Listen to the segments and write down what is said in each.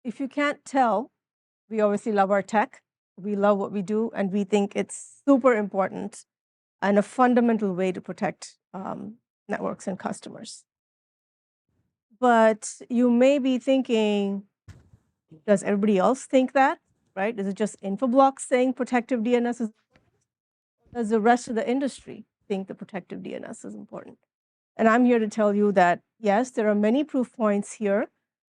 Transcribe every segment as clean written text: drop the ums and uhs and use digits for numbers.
if you can't tell, we obviously love our tech. We love what we do, and we think it's super important and a fundamental way to protect networks and customers. But you may be thinking, does everybody else think that, right? Is it just Infoblox saying protective DNS is important? Does the rest of the industry think the protective DNS is important? And I'm here to tell you that, yes, there are many proof points here.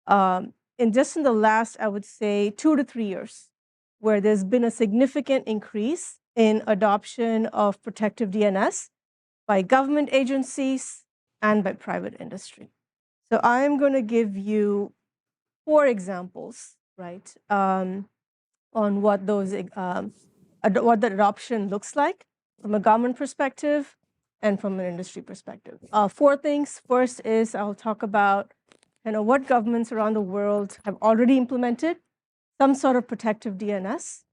In the last, I would say, 2 to 3 years, where there's been a significant increase in adoption of protective DNS by government agencies and by private industry. So I'm going to give you 4 examples, right, on what those what the adoption looks like from a government perspective and from an industry perspective. 4 things. First is I'll talk about what governments around the world have already implemented some sort of protective DNS,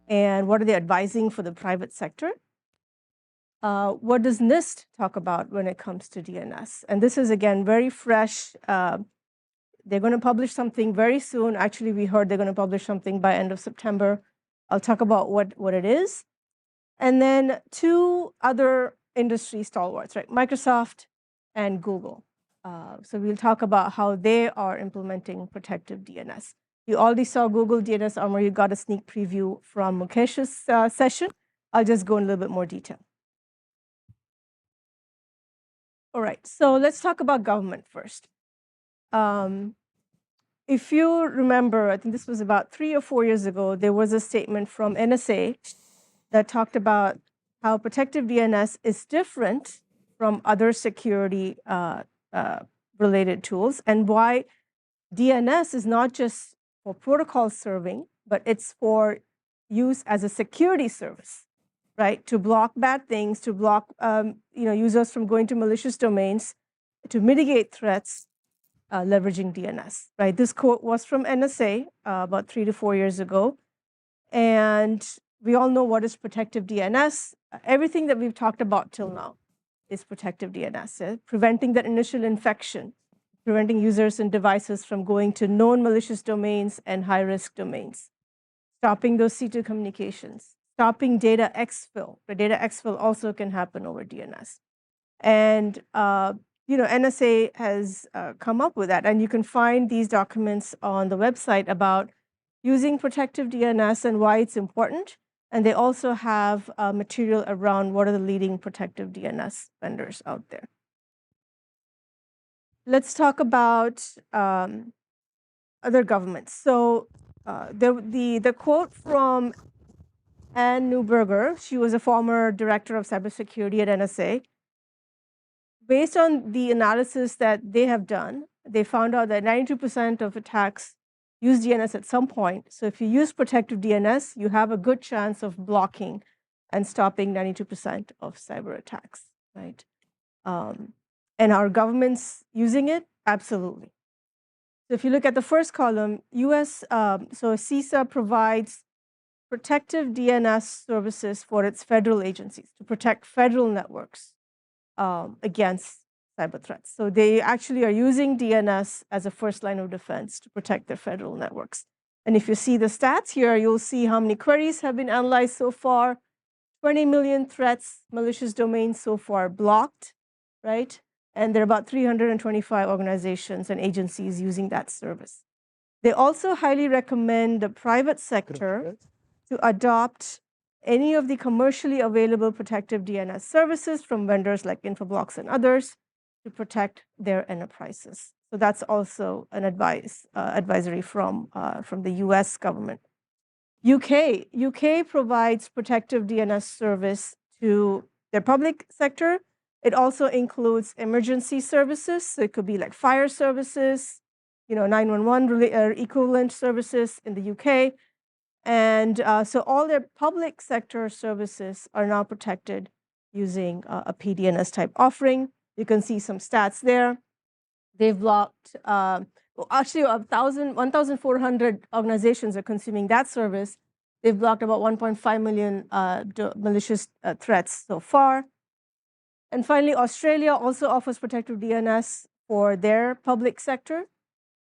and what are they advising for the private sector. What does NIST talk about when it comes to DNS? And this is, again, very fresh. They're going to publish something very soon. Actually, we heard they're going to publish something by end of September. I'll talk about what it is. And then 2 other industry stalwarts, right? Microsoft and Google. So we'll talk about how they are implementing protective DNS. You already saw Google DNS Armor. You got a sneak preview from Mukesh's session. I'll just go in a little bit more detail. All right, so let's talk about government first. If you remember, I think this was about 3 or 4 years ago, there was a statement from NSA that talked about how protective DNS is different from other security related tools, and why DNS is not just for protocol serving, but it's for use as a security service, right? To block bad things, to block users from going to malicious domains, to mitigate threats, leveraging DNS, right? This quote was from NSA about 3 to 4 years ago. And we all know what is protective DNS. Everything that we've talked about till now is protective DNS, preventing that initial infection, preventing users and devices from going to known malicious domains and high-risk domains, stopping those C2 communications, stopping data exfil. The data exfil also can happen over DNS. And NSA has come up with that, and you can find these documents on the website about using protective DNS and why it's important. And they also have material around what are the leading protective DNS vendors out there. Let's talk about other governments. So the quote from Anne Neuberger, she was a former director of cybersecurity at NSA. Based on the analysis that they have done, they found out that 92% of attacks use DNS at some point. So if you use protective DNS, you have a good chance of blocking and stopping 92% of cyber attacks, right? And are governments using it? Absolutely. So if you look at the first column, US, so CISA provides protective DNS services for its federal agencies to protect federal networks against cyber threats. So they actually are using DNS as a first line of defense to protect their federal networks. And if you see the stats here, you'll see how many queries have been analyzed so far, 20 million threats, malicious domains so far blocked, right? And there are about 325 organizations and agencies using that service. They also highly recommend the private sector to adopt any of the commercially available protective DNS services from vendors like Infoblox and others to protect their enterprises. So that's also an advisory from the US government. UK provides protective DNS service to their public sector. It also includes emergency services. So it could be like fire services, 911 equivalent services in the UK. And so all their public sector services are now protected using a PDNS type offering. You can see some stats there. They've blocked, actually 1,400 organizations are consuming that service. They've blocked about 1.5 million malicious threats so far. And finally, Australia also offers protective DNS for their public sector.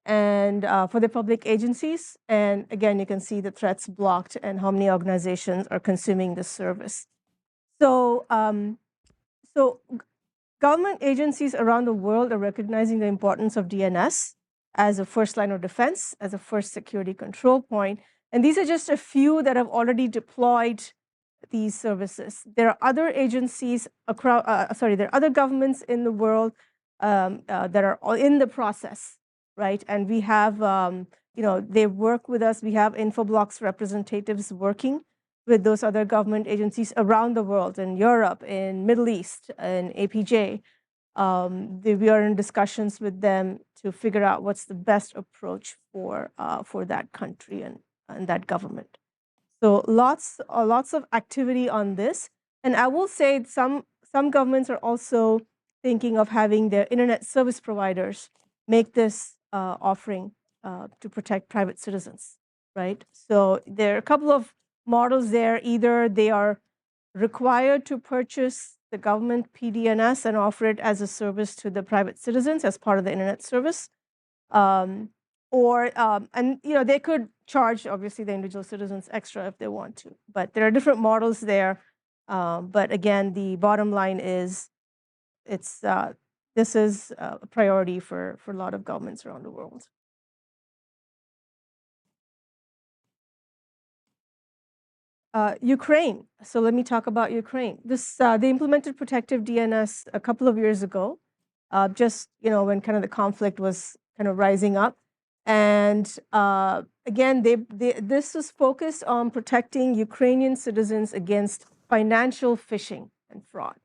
and for the public agencies. And again, you can see the threats blocked and how many organizations are consuming this service. So, government agencies around the world are recognizing the importance of DNS as a first line of defense, as a first security control point. And these are just a few that have already deployed these services. There are other agencies across, there are other governments in the world that are all in the process, right? And we have, they work with us. We have Infoblox representatives working with those other government agencies around the world, in Europe, in Middle East, in APJ. We are in discussions with them to figure out what's the best approach for that country and that government. So lots of activity on this. And I will say some governments are also thinking of having their internet service providers make this offering to protect private citizens, right? So there are a couple of models there. Either they are required to purchase the government PDNS and offer it as a service to the private citizens as part of the internet service. And they could charge, obviously, the individual citizens extra if they want to. But there are different models there. But again, the bottom line is this is a priority for a lot of governments around the world. Ukraine. So let me talk about Ukraine. They implemented Protective DNS a couple of years ago, just when kind of the conflict was kind of rising up. And again, this was focused on protecting Ukrainian citizens against financial phishing and fraud,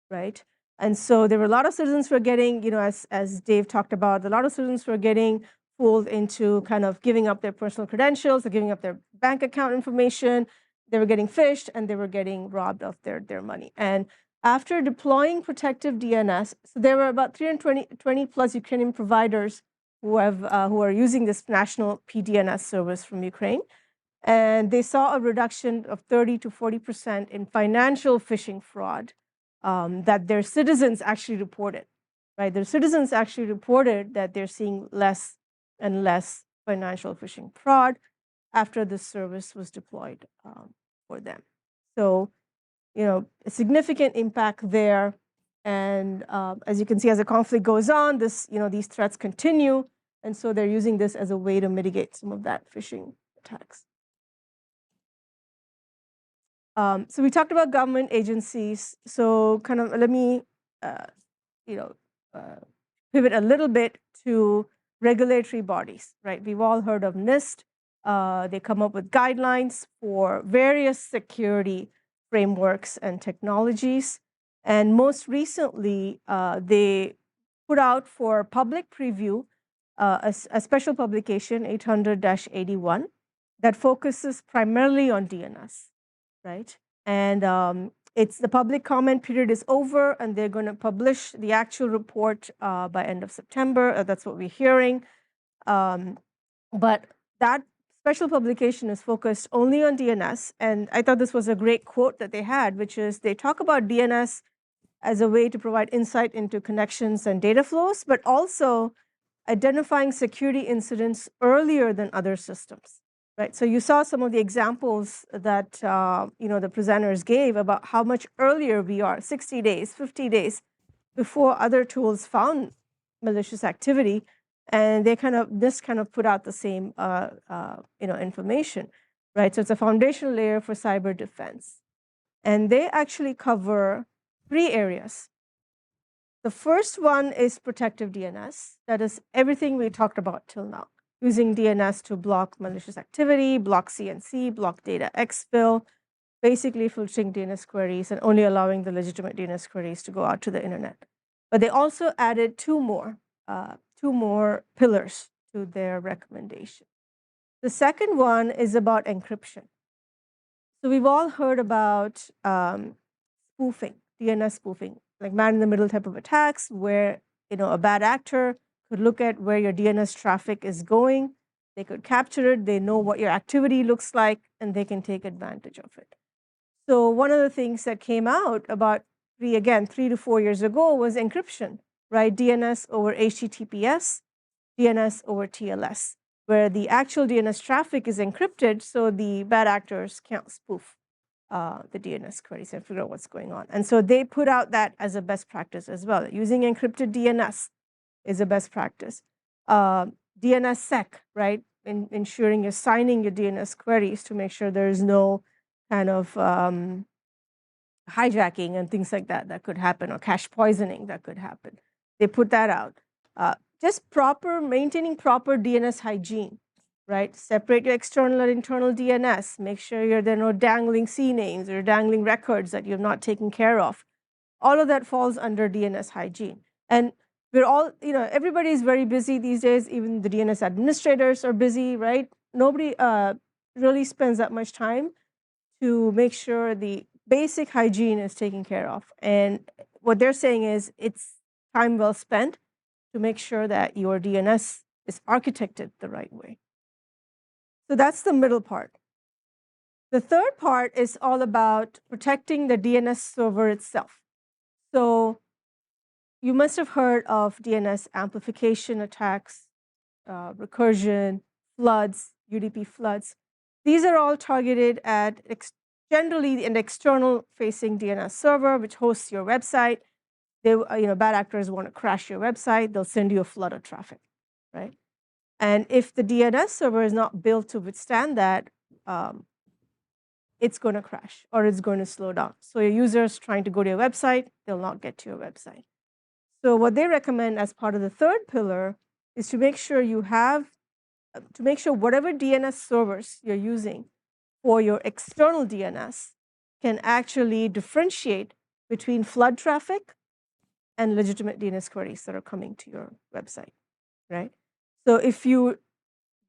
right? And so there were a lot of citizens who were getting, as Dave talked about, a lot of citizens were getting fooled into kind of giving up their personal credentials, or giving up their bank account information. They were getting phished and they were getting robbed of their money. And after deploying Protective DNS, so there were about 320 plus Ukrainian providers who are using this national PDNS service from Ukraine. And they saw a reduction of 30 to 40% in financial phishing fraud that their citizens actually reported, right? Their citizens actually reported that they're seeing less and less financial phishing fraud after this service was deployed for them. So, a significant impact there. And as you can see, as the conflict goes on, these threats continue. And so they're using this as a way to mitigate some of that phishing attacks. So we talked about government agencies. So kind of let me, pivot a little bit to regulatory bodies, right? We've all heard of NIST. They come up with guidelines for various security frameworks and technologies. And most recently, they put out for public preview a special publication, 800-81, that focuses primarily on DNS, right? And the public comment period is over, and they're going to publish the actual report by end of September. That's what we're hearing. But that special publication is focused only on DNS. And I thought this was a great quote that they had, which is they talk about DNS as a way to provide insight into connections and data flows, but also identifying security incidents earlier than other systems, right? So you saw some of the examples that the presenters gave about how much earlier we are, 60 days, 50 days before other tools found malicious activity. And this kind of put out the same information, right? So it's a foundational layer for cyber defense. And they actually cover 3 areas. The first one is Protective DNS. That is everything we talked about till now. Using DNS to block malicious activity, block CNC, block data exfil, basically filtering DNS queries and only allowing the legitimate DNS queries to go out to the internet. But they also added 2 more pillars to their recommendation. The second one is about encryption. So we've all heard about spoofing, DNS spoofing, like man-in-the-middle type of attacks, where a bad actor could look at where your DNS traffic is going. They could capture it. They know what your activity looks like, and they can take advantage of it. So one of the things that came out about 3 to 4 years ago was encryption, right? DNS over HTTPS, DNS over TLS, where the actual DNS traffic is encrypted, so the bad actors can't spoof the DNS queries and figure out what's going on. And so they put out that as a best practice as well. Using encrypted DNS is a best practice. DNSSEC, right? Ensuring you're signing your DNS queries to make sure there's no kind of hijacking and things like that that could happen, or cache poisoning that could happen. They put that out. Just maintaining proper DNS hygiene, right? Separate your external and internal DNS. Make sure there are no dangling CNAMEs or dangling records that you've not taken care of. All of that falls under DNS hygiene. And we're all, everybody's very busy these days. Even the DNS administrators are busy, right? Nobody really spends that much time to make sure the basic hygiene is taken care of. And what they're saying is it's time well spent to make sure that your DNS is architected the right way. So that's the middle part. The third part is all about protecting the DNS server itself. So you must have heard of DNS amplification attacks, recursion, floods, UDP floods. These are all targeted at generally an external facing DNS server, which hosts your website. They, bad actors want to crash your website. They'll send you a flood of traffic, right? And if the DNS server is not built to withstand that, it's going to crash or it's going to slow down. So your users trying to go to your website, they'll not get to your website. So what they recommend as part of the third pillar is to make sure whatever DNS servers you're using for your external DNS can actually differentiate between flood traffic and legitimate DNS queries that are coming to your website, right? So if you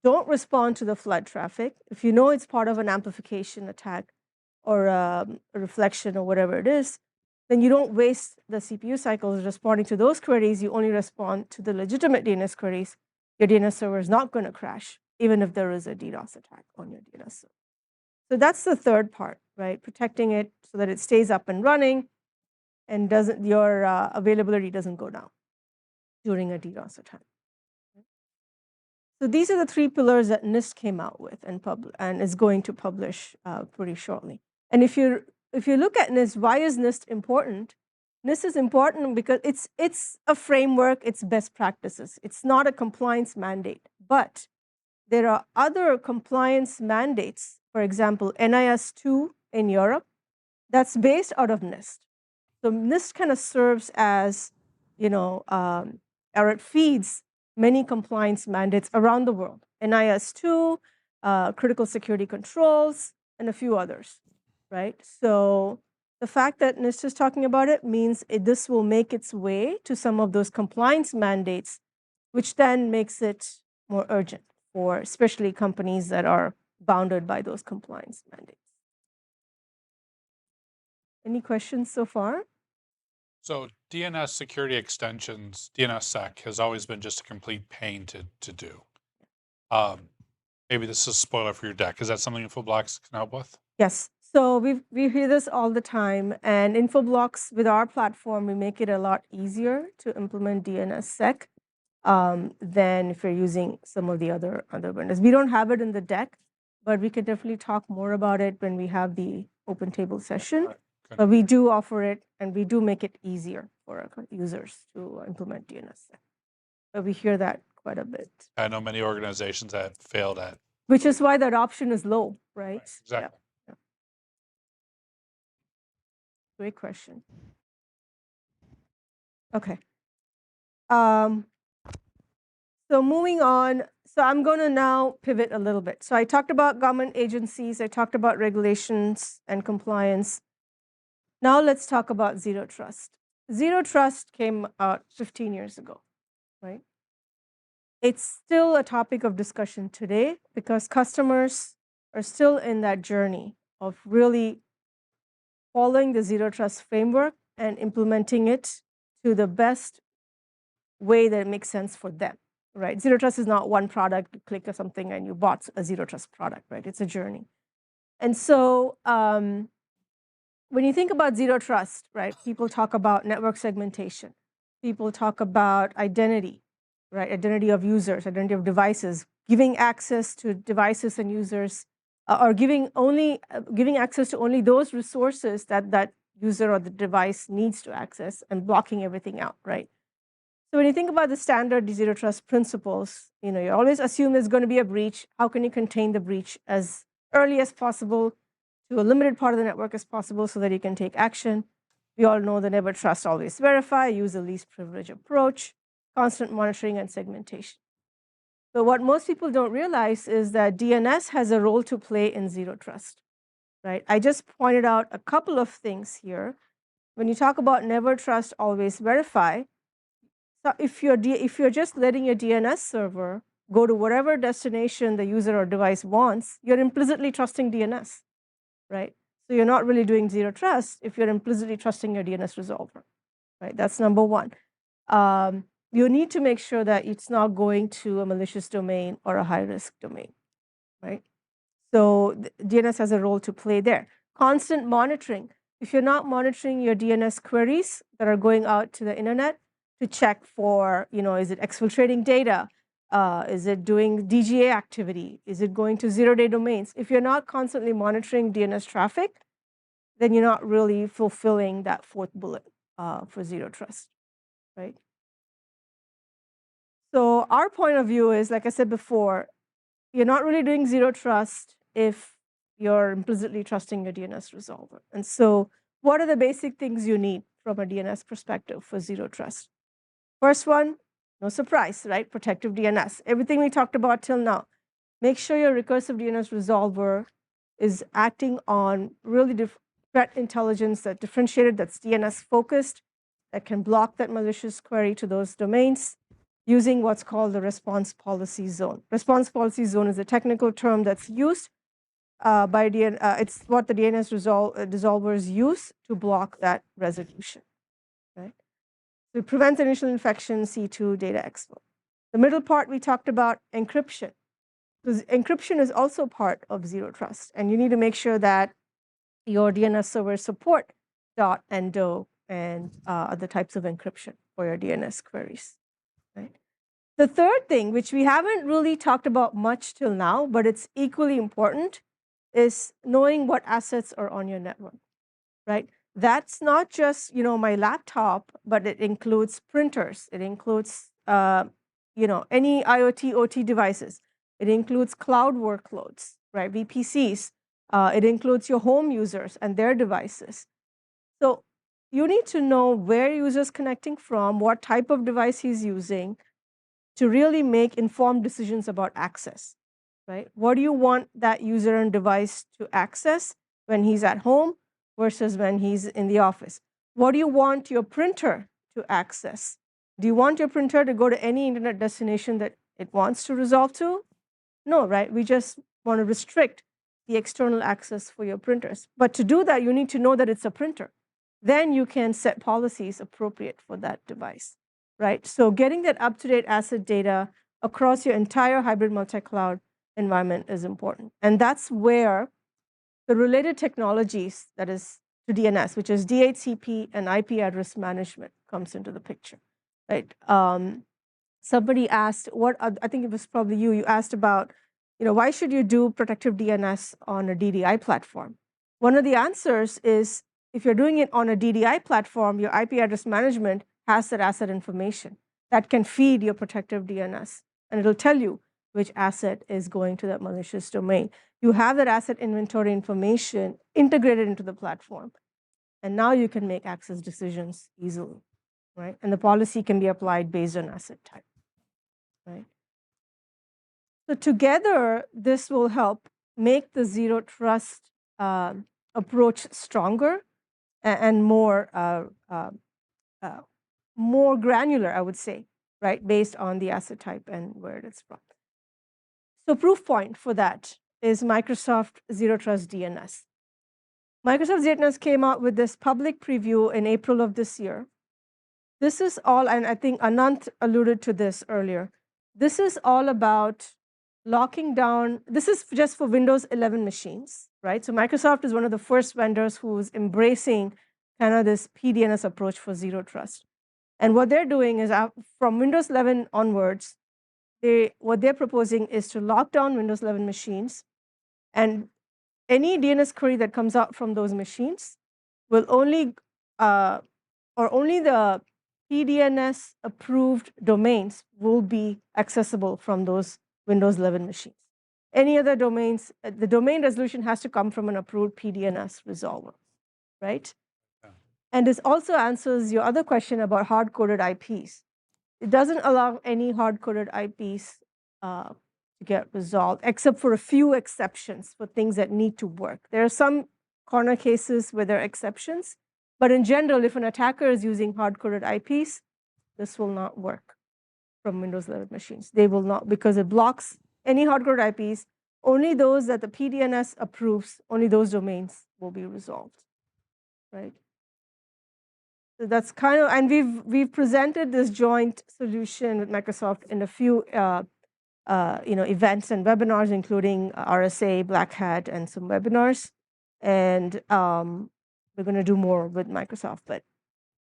don't respond to the flood traffic, if you know it's part of an amplification attack or a reflection or whatever it is, then you don't waste the CPU cycles responding to those queries. You only respond to the legitimate DNS queries. Your DNS server is not going to crash, even if there is a DDoS attack on your DNS server. So that's the third part, right? Protecting it so that it stays up and running and your availability doesn't go down during a DDoS attack. So these are the three pillars that NIST came out with and is going to publish pretty shortly. And if you look at NIST, why is NIST important? NIST is important because it's a framework, it's best practices. It's not a compliance mandate, but there are other compliance mandates, for example, NIS2 in Europe, that's based out of NIST. So NIST kind of serves as, or it feeds many compliance mandates around the world. NIS2, critical security controls, and a few others, right? So the fact that NIST is talking about it means this will make its way to some of those compliance mandates, which then makes it more urgent for especially companies that are bounded by those compliance mandates. Any questions so far? So DNS security extensions, DNSSEC, has always been just a complete pain to do. Maybe this is a spoiler for your deck. Is that something Infoblox can help with? Yes. So we hear this all the time, and Infoblox, with our platform, we make it a lot easier to implement DNSSEC than if you're using some of the other vendors. We don't have it in the deck, but we could definitely talk more about it when we have the open table session. But we do offer it, and we do make it easier for our users to implement DNSSEC. But we hear that quite a bit. I know many organizations that failed at. Which is why the adoption is low, right? Exactly. Yeah. Great question. Okay. So moving on. So I'm going to now pivot a little bit. So I talked about government agencies. I talked about regulations and compliance. Now let's talk about Zero Trust. Zero Trust came out 15 years ago, right? It's still a topic of discussion today because customers are still in that journey of really following the Zero Trust framework and implementing it to the best way that it makes sense for them, right? Zero Trust is not one product, you click or something and you bought a Zero Trust product, right? It's a journey. And so when you think about Zero Trust, right, people talk about network segmentation. People talk about identity. right? Identity of users, identity of devices, giving access to devices and users, or giving access to only those resources that user or the device needs to access, and blocking everything out, right? So when you think about the standard zero trust principles, you always assume there's going to be a breach. How can you contain the breach as early as possible to a limited part of the network as possible so that you can take action? We all know the never trust, always verify, use the least privilege approach, constant monitoring and segmentation. But what most people don't realize is that DNS has a role to play in zero trust, right? I just pointed out a couple of things here. When you talk about never trust, always verify, so if you're just letting your DNS server go to whatever destination the user or device wants, you're implicitly trusting DNS, right? So you're not really doing zero trust if you're implicitly trusting your DNS resolver, right? That's number one. You need to make sure that it's not going to a malicious domain or a high-risk domain, right? So DNS has a role to play there. Constant monitoring. If you're not monitoring your DNS queries that are going out to the internet to check for, is it exfiltrating data? Is it doing DGA activity? Is it going to zero-day domains? If you're not constantly monitoring DNS traffic, then you're not really fulfilling that fourth bullet for zero trust, right? So our point of view is, like I said before, you're not really doing zero trust if you're implicitly trusting your DNS resolver. And so what are the basic things you need from a DNS perspective for zero trust? First one, no surprise, right? Protective DNS. Everything we talked about till now. Make sure your recursive DNS resolver is acting on really threat intelligence that's differentiated, that's DNS focused, that can block that malicious query to those domains using what's called the response policy zone. Response policy zone is a technical term that's used by it's what the DNS resolvers use to block that resolution, right? So it prevents initial infection, C2, data exfil. The middle part we talked about encryption. Because encryption is also part of zero trust, and you need to make sure that your DNS servers support dot and do and other types of encryption for your DNS queries, right? The third thing, which we haven't really talked about much till now, but it's equally important, is knowing what assets are on your network, right? That's not just my laptop, but it includes printers. It includes any IoT, OT devices. It includes cloud workloads, right? VPCs. It includes your home users and their devices. So you need to know where users connecting from, what type of device he's using, to really make informed decisions about access, right? What do you want that user and device to access when he's at home versus when he's in the office? What do you want your printer to access? Do you want your printer to go to any internet destination that it wants to resolve to? No, right? We just want to restrict the external access for your printers. But to do that, you need to know that it's a printer. Then you can set policies appropriate for that device, right? So getting that up-to-date asset data across your entire hybrid multi-cloud environment is important. And that's where the related technologies, that is to DNS, which is DHCP and IP address management, comes into the picture, right? Somebody asked, I think it was probably you asked about, why should you do protective DNS on a DDI platform? One of the answers is, if you're doing it on a DDI platform, your IP address management has that asset information that can feed your protective DNS, and it'll tell you which asset is going to that malicious domain. You have that asset inventory information integrated into the platform, and now you can make access decisions easily, right? And the policy can be applied based on asset type, right? So together, this will help make the zero trust approach stronger and more granular, I would say, right, based on the asset type and where it is from. So proof point for that is Microsoft Zero Trust DNS. Microsoft DNS came out with this public preview in April of this year. This is all, and I think Anant alluded to this earlier, this is all about locking down, this is just for Windows 11 machines, right? So Microsoft is one of the first vendors who's embracing kind of this PDNS approach for zero trust. And what they're doing is from Windows 11 onwards, what they're proposing is to lock down Windows 11 machines, and any DNS query that comes out from those machines will only the PDNS approved domains will be accessible from those Windows 11 machines. Any other domains, the domain resolution has to come from an approved PDNS resolver, right? Yeah. And this also answers your other question about hard-coded IPs. It doesn't allow any hard-coded IPs to get resolved, except for a few exceptions for things that need to work. There are some corner cases where there are exceptions, but in general, if an attacker is using hard-coded IPs, this will not work from Windows 11 machines. They will not, because it blocks any hard-coded IPs. Only those that the PDNS approves, only those domains will be resolved, right? So that's kind of, and we've presented this joint solution with Microsoft in a few events and webinars, including RSA, Black Hat, and some webinars. And we're going to do more with Microsoft, but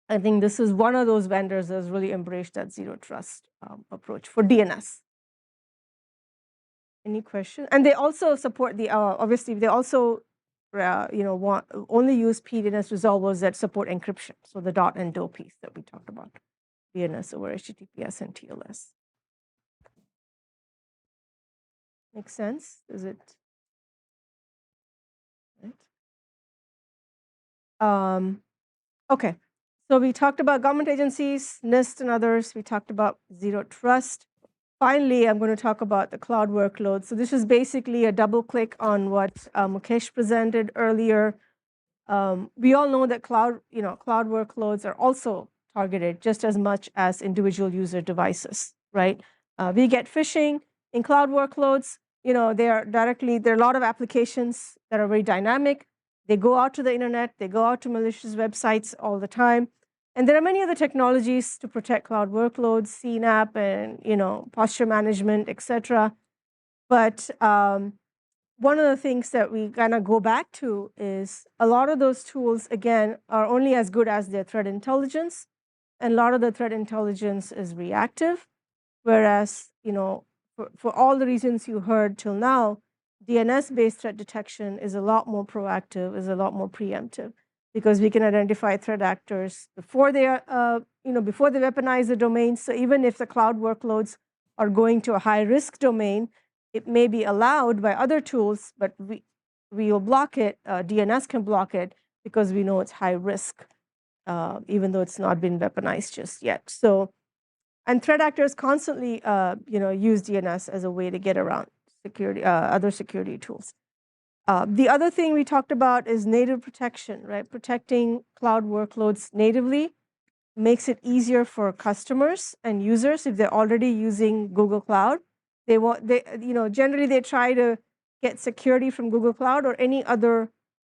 I think this is one of those vendors that's really embraced that zero trust approach for DNS. Any questions? And they also support the obviously they also want only use PDNS resolvers that support encryption. So the dot and do piece that we talked about, DNS over HTTPS and TLS. Makes sense? Is it? Right. Okay. So we talked about government agencies, NIST and others. We talked about zero trust. Finally, I'm going to talk about the cloud workloads. So this is basically a double click on what Mukesh presented earlier. We all know that cloud workloads are also targeted just as much as individual user devices, right? We get phishing in cloud workloads. There are a lot of applications that are very dynamic. They go out to the internet, they go out to malicious websites all the time. And there are many other technologies to protect cloud workloads, CNAP and posture management, etc. But one of the things that we kind of go back to is a lot of those tools, again, are only as good as their threat intelligence. And a lot of the threat intelligence is reactive, whereas for all the reasons you heard till now, DNS-based threat detection is a lot more proactive, is a lot more preemptive, because we can identify threat actors before they before they weaponize the domain. So even if the cloud workloads are going to a high-risk domain, it may be allowed by other tools, but we will block it. DNS can block it because we know it's high risk, even though it's not been weaponized just yet. So, and threat actors constantly use DNS as a way to get around security, other security tools. The other thing we talked about is native protection, right? Protecting cloud workloads natively makes it easier for customers and users if they're already using Google Cloud. Generally they try to get security from Google Cloud or any other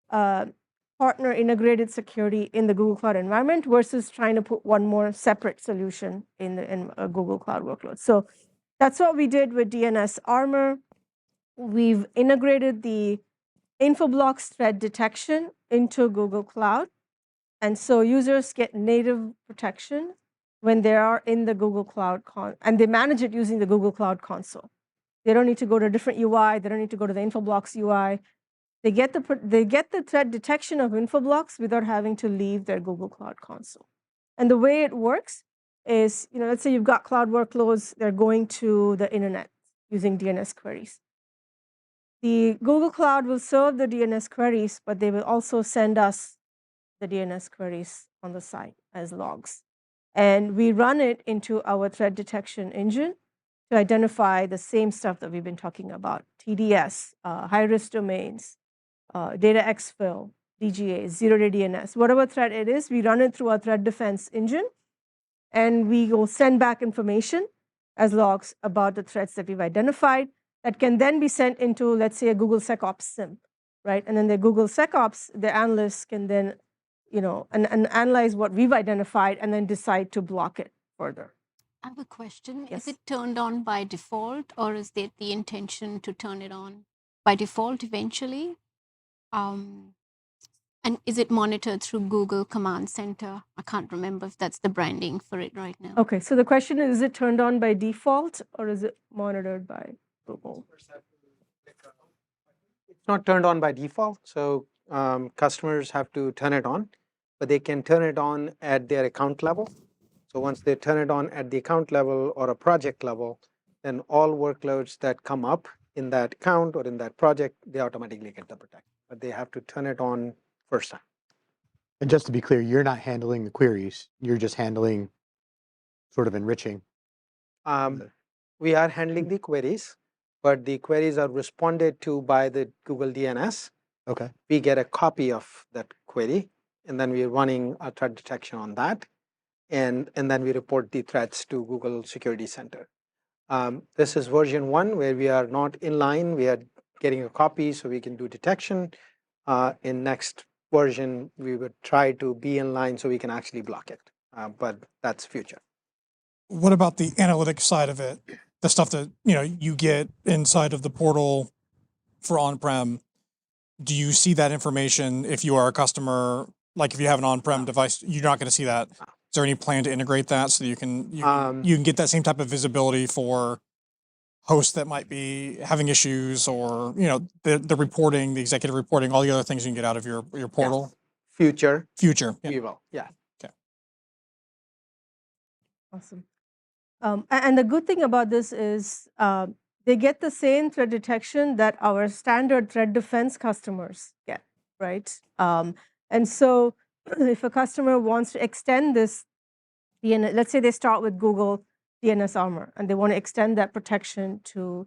partner integrated security in the Google Cloud environment versus trying to put one more separate solution in a Google Cloud workload. So that's what we did with DNS Armor. We've integrated the Infoblox threat detection into Google Cloud. And so users get native protection when they are in the Google Cloud and they manage it using the Google Cloud console. They don't need to go to a different UI. They don't need to go to the Infoblox UI. They get the threat detection of Infoblox without having to leave their Google Cloud console. And the way it works is, let's say you've got cloud workloads, they're going to the internet using DNS queries. The Google Cloud will serve the DNS queries, but they will also send us the DNS queries on the side as logs. And we run it into our threat detection engine to identify the same stuff that we've been talking about: TDS, high-risk domains, data exfil, DGA, zero-day DNS. Whatever threat it is, we run it through our threat defense engine, and we will send back information as logs about the threats that we've identified that can then be sent into, let's say, a Google SecOps SIM, right? And then the Google SecOps, the analysts can then and analyze what we've identified and then decide to block it further. I have a question. Yes. Is it turned on by default, or is there the intention to turn it on by default eventually? And is it monitored through Google Command Center? I can't remember if that's the branding for it right now. Okay, so the question is it turned on by default or is it monitored by Google? It's not turned on by default, so customers have to turn it on, but they can turn it on at their account level. So once they turn it on at the account level or a project level, then all workloads that come up in that account or in that project, they automatically get the protection. But they have to turn it on first time. And just to be clear, you're not handling the queries. You're just handling sort of enriching. We are handling the queries, but the queries are responded to by the Google DNS. Okay. We get a copy of that query, and then we're running a threat detection on that. And then we report the threats to Google Security Center. This is version 1 where we are not in line. We are getting a copy so we can do detection. In next version, we would try to be in line so we can actually block it. But that's future. What about the analytics side of it? The stuff that you get inside of the portal for on-prem. Do you see that information if you are a customer? Like if you have an on-prem device, you're not going to see that. Is there any plan to integrate that so that you can get that same type of visibility for hosts that might be having issues, or the reporting, the executive reporting, all the other things you can get out of your portal? Yes. Future, yeah. we will. Yeah. Okay. Awesome. And the good thing about this is they get the same threat detection that our standard threat defense customers get, right? And so if a customer wants to extend this DNS, let's say they start with Google DNS Armor and they want to extend that protection to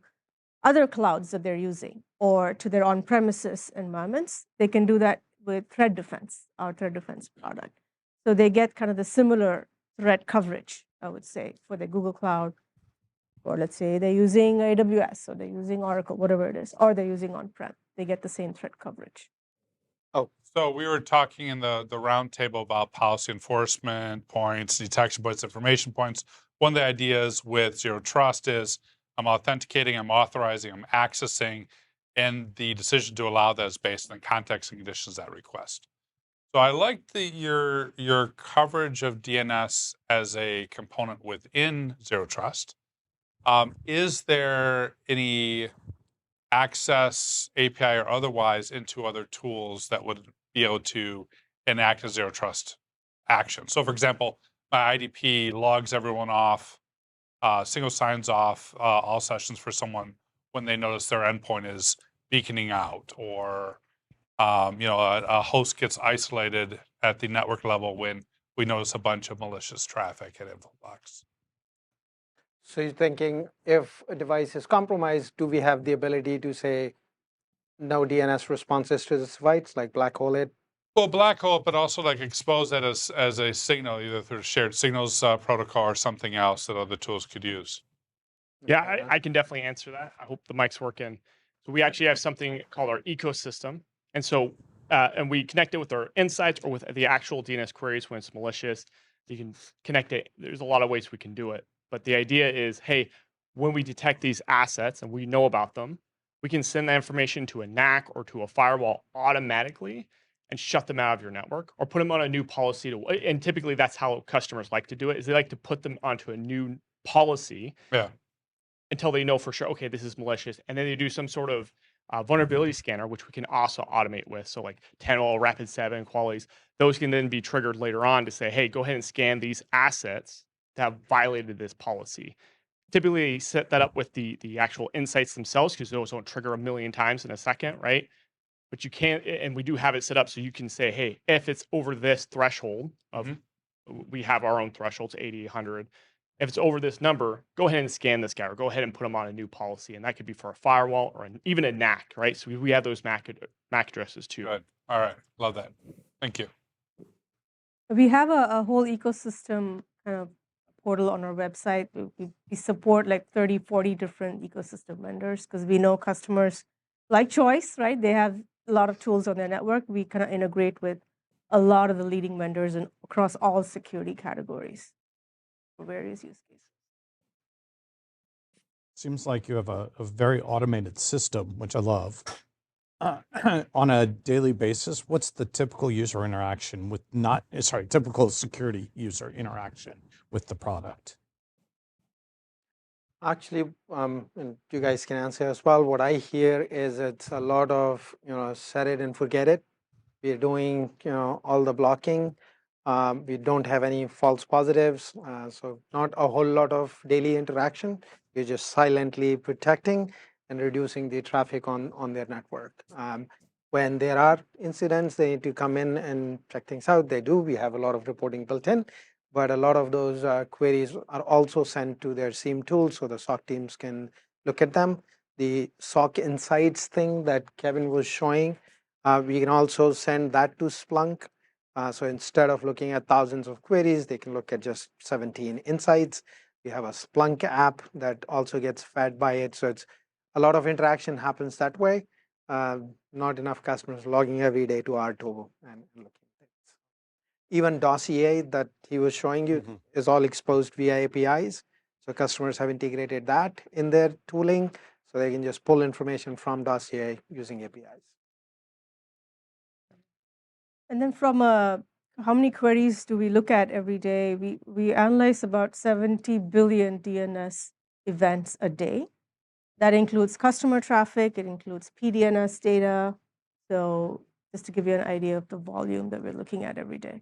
other clouds that they're using or to their on-premises environments, they can do that with Threat Defense, our Threat Defense product. So they get kind of the similar threat coverage, I would say, for the Google Cloud, or let's say they're using AWS, or they're using Oracle, whatever it is, or they're using on-prem. They get the same threat coverage. Oh, so we were talking in the roundtable about policy enforcement points, detection points, information points. One of the ideas with Zero Trust is I'm authenticating, I'm authorizing, I'm accessing, and the decision to allow that is based on context and conditions of that request. So I like your coverage of DNS as a component within Zero Trust. Is there any access, API or otherwise, into other tools that would be able to enact a Zero Trust action? So for example, my IDP logs everyone off, single signs off all sessions for someone when they notice their endpoint is beaconing out, or a host gets isolated at the network level when we notice a bunch of malicious traffic at Infoblox. So you're thinking if a device is compromised, do we have the ability to say no DNS responses to this device, like black hole it? Well, black hole, but also like expose that as a signal, either through shared signals protocol or something else that other tools could use. Yeah, I can definitely answer that. I hope the mic's working. So we actually have something called our ecosystem. And so, and we connect it with our insights or with the actual DNS queries when it's malicious. You can connect it. There's a lot of ways we can do it. But the idea is, hey, when we detect these assets and we know about them, we can send that information to a NAC or to a firewall automatically and shut them out of your network, or put them on a new policy. And typically that's how customers like to do it, is they like to put them onto a new policy. Yeah. Until they know for sure, okay, this is malicious. And then they do some sort of vulnerability scanner, which we can also automate with. So like Tenwell, Rapid7, Qualities, those can then be triggered later on to say, hey, go ahead and scan these assets that have violated this policy. Typically set that up with the actual insights themselves, because those don't trigger a million times in a second, right? But you can't, and we do have it set up so you can say, hey, if it's over this threshold of, we have our own thresholds, 80, 100. If it's over this number, go ahead and scan this guy, or go ahead and put them on a new policy. And that could be for a firewall or even a NAC, right? So we have those MAC addresses too. Good. All right. Love that. Thank you. We have a whole ecosystem kind of portal on our website. We support like 30, 40 different ecosystem vendors because we know customers like choice, right? They have a lot of tools on their network. We kind of integrate with a lot of the leading vendors and across all security categories for various use cases. Seems like you have a very automated system, which I love. On a daily basis, what's the typical user interaction with typical security user interaction with the product? Actually, and you guys can answer as well. What I hear is it's a lot of, set it and forget it. We're doing, all the blocking. We don't have any false positives. So not a whole lot of daily interaction. We're just silently protecting and reducing the traffic on their network. When there are incidents, they need to come in and check things out. They do. We have a lot of reporting built in. But a lot of those queries are also sent to their SIEM tool so the SOC teams can look at them. The SOC Insights thing that Kevin was showing, we can also send that to Splunk. So instead of looking at thousands of queries, they can look at just 17 insights. We have a Splunk app that also gets fed by it. So it's a lot of interaction happens that way. Not enough customers logging every day to our tool and looking at things. Even dossier that he was showing you is all exposed via APIs. So customers have integrated that in their tooling, so they can just pull information from dossier using APIs. And then from how many queries do we look at every day? We analyze about 70 billion DNS events a day. That includes customer traffic, it includes PDNS data. So just to give you an idea of the volume that we're looking at every day.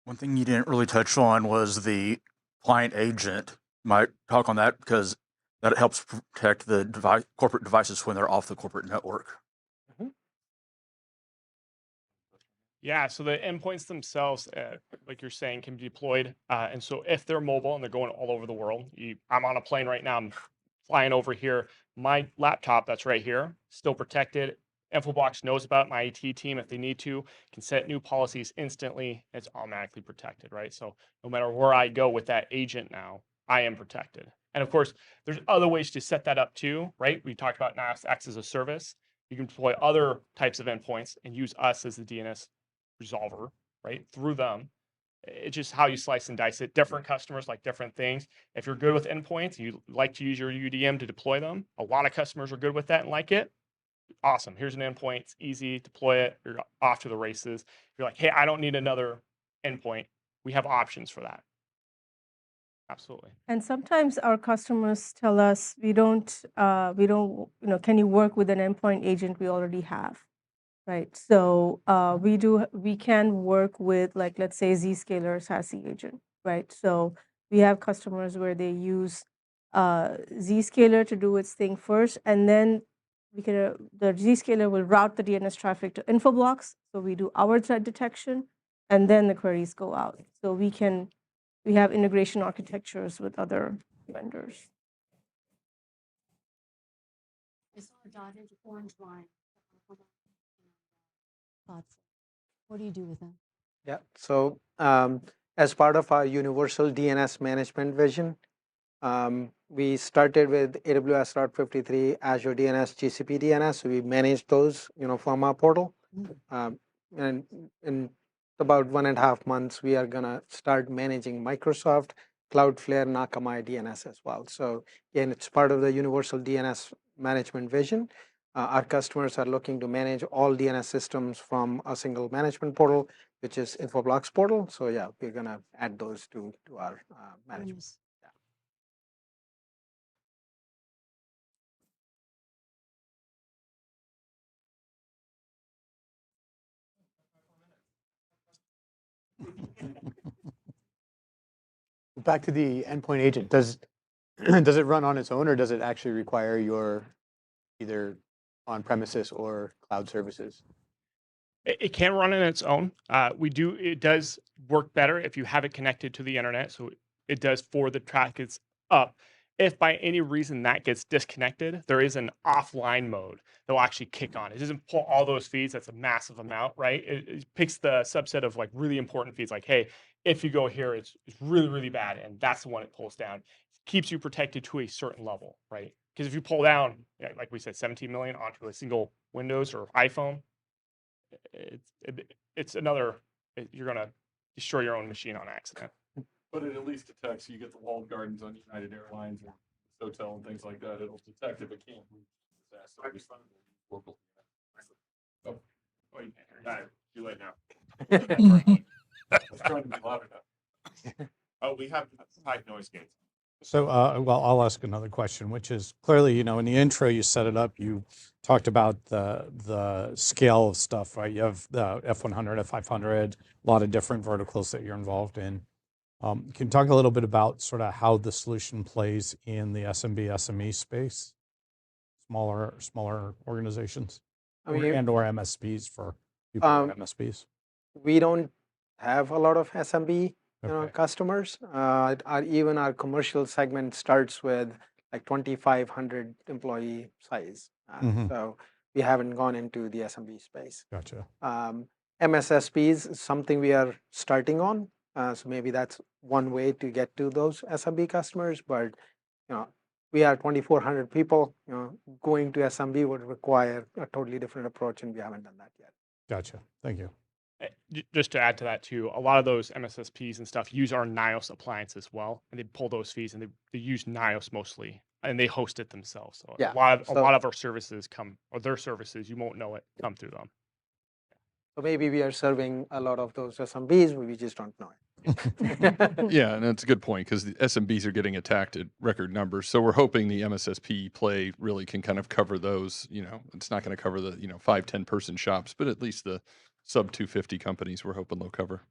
One thing you didn't really touch on was the client agent. Might talk on that because that helps protect the corporate devices when they're off the corporate network. Yeah, so the endpoints themselves, like you're saying, can be deployed. And so if they're mobile and they're going all over the world, I'm on a plane right now, I'm flying over here. My laptop that's right here, still protected. Infoblox knows about my IT team if they need to, can set new policies instantly. It's automatically protected, right? So no matter where I go with that agent now, I am protected. And of course, there's other ways to set that up too, right? We talked about NIST acts as a service. You can deploy other types of endpoints and use us as the DNS resolver, right? Through them. It's just how you slice and dice it. Different customers like different things. If you're good with endpoints, you like to use your UDM to deploy them. A lot of customers are good with that and like it. Awesome. Here's an endpoint. It's easy. Deploy it. You're off to the races. If you're like, hey, I don't need another endpoint. We have options for that. Absolutely. And sometimes our customers tell us we don't, can you work with an endpoint agent we already have? Right. So we can work with, like, let's say Zscaler SASE agent, right? So we have customers where they use Zscaler to do its thing first, and then the Zscaler will route the DNS traffic to Infoblox. So we do our threat detection, and then the queries go out. So we have integration architectures with other vendors. I saw a dotted orange line. What do you do with them? Yeah, so as part of our universal DNS management vision, we started with AWS Route 53, Azure DNS, GCP DNS. So we manage those, from our portal. And in about 1.5 months, we are gonna start managing Microsoft, Cloudflare, and Akamai DNS as well. So again, it's part of the universal DNS management vision. Our customers are looking to manage all DNS systems from a single management portal, which is Infoblox portal. So yeah, we're gonna add those to our management. Yeah. Back to the endpoint agent. Does it run on its own, or does it actually require your either on-premises or cloud services? It can run on its own. It does work better if you have it connected to the internet. So it does for the traffic it's up. If by any reason that gets disconnected, there is an offline mode that will actually kick on. It doesn't pull all those feeds. That's a massive amount, right? It picks the subset of like really important feeds. Like, hey, if you go here, it's really, really bad. And that's the one it pulls down. It keeps you protected to a certain level, right? Because if you pull down, like we said, 17 million onto a single Windows or iPhone, it's another, you're going to destroy your own machine on accident. But it at least detects. You get the walled gardens on United Airlines or Hotel and things like that. It'll detect if it can't reach Too late now. I was trying to be loud enough. Oh, we have high noise gates. So, well, I'll ask another question, which is clearly, you know, in the intro you set it up, you talked about the scale of stuff, right? You have the F100, F500, a lot of different verticals that you're involved in. Can you talk a little bit about sort of how the solution plays in the SMB, SME space, smaller organizations, I mean, or MSPs for people who are MSPs? we don't have a lot of SMB Okay. customers. Even our commercial segment starts with like 2,500 employee size. Mhm. So we haven't gone into the SMB space. Gotcha. MSSPs is something we are starting on. So maybe that's one way to get to those SMB customers. But we are 2,400 people. Going to SMB would require a totally different approach, and we haven't done that yet. Gotcha. Thank you. Just to add to that too, a lot of those MSSPs and stuff use our NIOS appliance as well, and they pull those fees and they use NIOS mostly, and they host it themselves. So Yeah, a lot of our services their services, you won't know it, come through them. So maybe we are serving a lot of those SMBs, we just don't know it. Yeah, and that's a good point because the SMBs are getting attacked at record numbers. So we're hoping the MSSP play really can kind of cover those. It's not going to cover the 5-10 person shops, but at least the sub 250 companies we're hoping they'll cover.